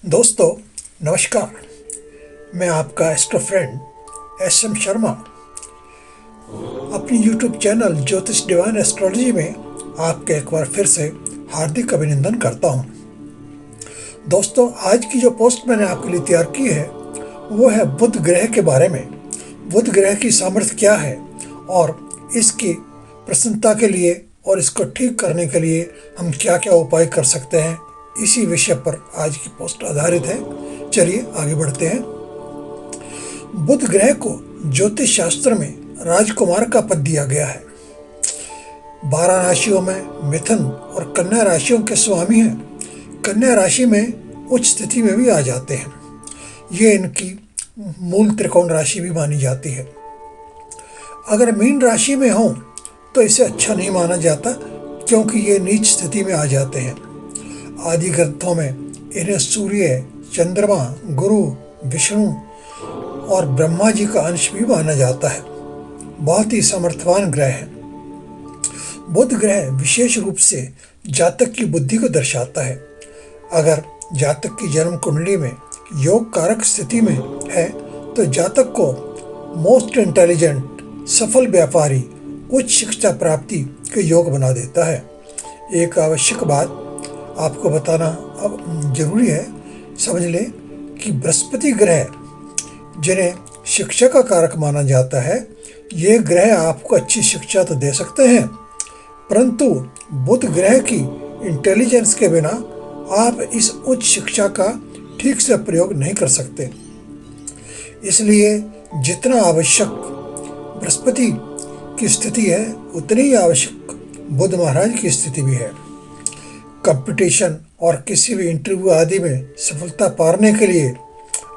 दोस्तों नमस्कार। मैं आपका एस्ट्रो फ्रेंड एस.एम. शर्मा अपनी YouTube channel Jyotish divine astrology में आपके एक बार फिर से हार्दिक अभिनंदन करता हूं। दोस्तों आज की जो पोस्ट मैंने आपके लिए तैयार की है वो है बुध ग्रह के बारे में। बुध ग्रह की सामर्थ्य क्या है और इसकी प्रसन्नता के लिए और इसको ठीक करने के लिए हम क्या क्या उपाय कर सकते हैं, इसी विषय पर आज की पोस्ट आधारित है। चलिए आगे बढ़ते हैं। बुध ग्रह को ज्योतिष शास्त्र में राजकुमार का पद दिया गया है। 12 राशियों में मिथुन और कन्या राशियों के स्वामी हैं। कन्या राशि में उच्च स्थिति में भी आ जाते हैं। ये इनकी मूल त्रिकोण राशि भी मानी जाती है। अगर मीन राशि में हो तो इसे अच्छा नहीं माना जाता, क्योंकि ये नीच स्थिति में आ जाते हैं। आदि ग्रंथों में इन्हें सूर्य, चंद्रमा, गुरु, विष्णु और ब्रह्मा जी का अंश भी माना जाता है। बहुत ही समर्थवान ग्रह है। बुध ग्रह विशेष रूप से जातक की बुद्धि को दर्शाता है। अगर जातक की जन्म कुंडली में योग कारक स्थिति में है तो जातक को मोस्ट इंटेलिजेंट, सफल व्यापारी, उच्च शिक्षा प्राप्ति के योग बना देता है। एक आवश्यक बात आपको बताना अब जरूरी है, समझ लें कि बृहस्पति ग्रह जिन्हें शिक्षा का कारक माना जाता है, ये ग्रह आपको अच्छी शिक्षा तो दे सकते हैं, परंतु बुध ग्रह की इंटेलिजेंस के बिना आप इस उच्च शिक्षा का ठीक से प्रयोग नहीं कर सकते। इसलिए जितना आवश्यक बृहस्पति की स्थिति है उतनी ही आवश्यक बुध महाराज की स्थिति भी है। कंपटीशन और किसी भी इंटरव्यू आदि में सफलता पाने के लिए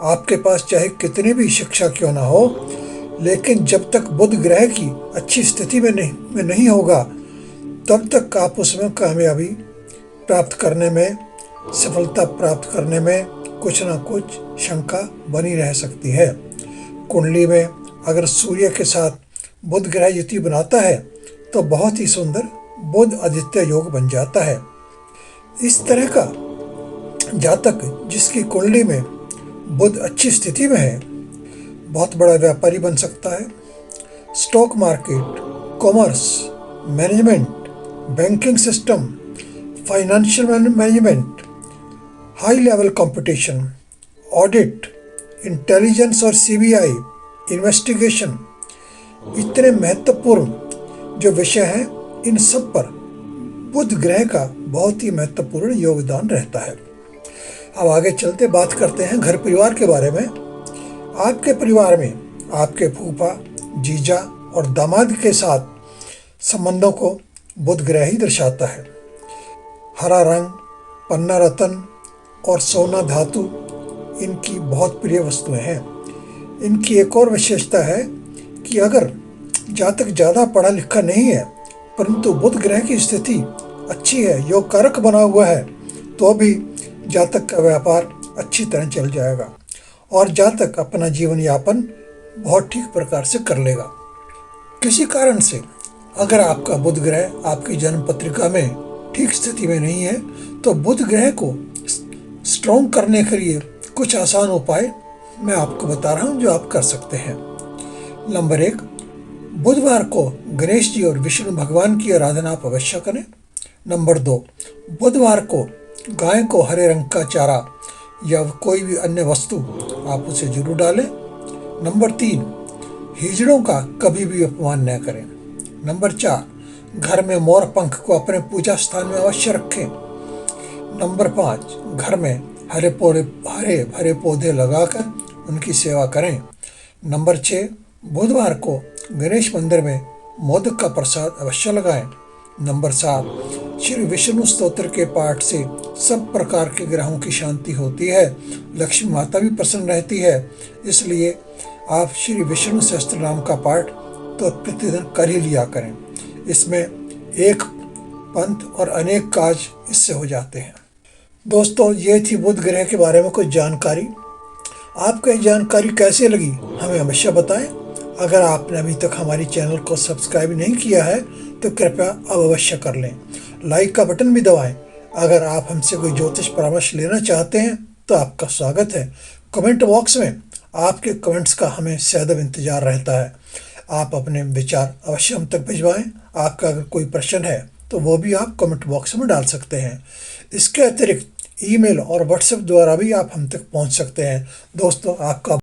आपके पास चाहे कितनी भी शिक्षा क्यों ना हो, लेकिन जब तक बुध ग्रह की अच्छी स्थिति में नहीं होगा तब तक आप उसमें कामयाबी प्राप्त करने में, सफलता प्राप्त करने में कुछ ना कुछ शंका बनी रह सकती है। कुंडली में अगर सूर्य के साथ बुध ग्रह युति बनाता है तो बहुत ही सुंदर बुध आदित्य योग बन जाता है। इस तरह का जातक जिसकी कुंडली में बुध अच्छी स्थिति में है बहुत बड़ा व्यापारी बन सकता है। Stock market, commerce, management, banking system, financial management, high level competition, audit, intelligence और सीबीआई, इन्वेस्टिगेशन, इतने महत्वपूर्ण जो विषय हैं, इन सब पर बुध ग्रह का बहुत ही महत्वपूर्ण योगदान रहता है। अब आगे चलते बात करते हैं घर परिवार के बारे में। आपके परिवार में आपके फूफा, जीजा और दामाद के साथ संबंधों को बुध ग्रह ही दर्शाता है। हरा रंग, पन्ना रतन और सोना धातु इनकी बहुत प्रिय वस्तुएं हैं। इनकी एक और विशेषता है कि अगर जातक ज़्यादा पढ़ा लिखा नहीं है परंतु बुध ग्रह की स्थिति अच्छी है, योग कारक बना हुआ है, तो भी जातक का व्यापार अच्छी तरह चल जाएगा और जातक अपना जीवन यापन बहुत ठीक प्रकार से कर लेगा। किसी कारण से अगर आपका बुध ग्रह आपकी जन्म पत्रिका में ठीक स्थिति में नहीं है तो बुध ग्रह को स्ट्रॉन्ग करने के लिए कुछ आसान उपाय मैं आपको बता रहा हूँ जो आप कर सकते हैं। नंबर 1, बुधवार को गणेश जी और विष्णु भगवान की आराधना आप अवश्य करें। नंबर 2, बुधवार को गाय को हरे रंग का चारा या कोई भी अन्य वस्तु आप उसे जरूर डालें। नंबर 3, हिजड़ों का कभी भी अपमान न करें। नंबर 4, घर में मोर पंख को अपने पूजा स्थान में अवश्य रखें। नंबर 5, घर में हरे भरे पौधे लगाकर उनकी सेवा करें। नंबर 6, बुधवार को गणेश मंदिर में मोदक का प्रसाद अवश्य लगाएं। नंबर 7, श्री विष्णु स्तोत्र के पाठ से सब प्रकार के ग्रहों की शांति होती है, लक्ष्मी माता भी प्रसन्न रहती है। इसलिए आप श्री विष्णु सहस्त्र नाम का पाठ तो प्रतिदिन कर ही लिया करें। इसमें एक पंथ और अनेक काज इससे हो जाते हैं। दोस्तों ये थी बुध ग्रह के बारे में कुछ जानकारी। आपको ये जानकारी कैसे लगी हमें अवश्य बताएं। अगर आपने अभी तक हमारी चैनल को सब्सक्राइब नहीं किया है तो कृपया अब अवश्य कर लें। लाइक का बटन भी दबाएं। अगर आप हमसे कोई ज्योतिष परामर्श लेना चाहते हैं तो आपका स्वागत है। कमेंट बॉक्स में आपके कमेंट्स का हमें सदैव इंतजार रहता है। आप अपने विचार अवश्य हम तक भिजवाएं। आपका अगर कोई प्रश्न है तो वो भी आप कमेंट बॉक्स में डाल सकते हैं। इसके अतिरिक्त ईमेल और व्हाट्सएप द्वारा भी आप हम तक पहुंच सकते हैं। दोस्तों, आपका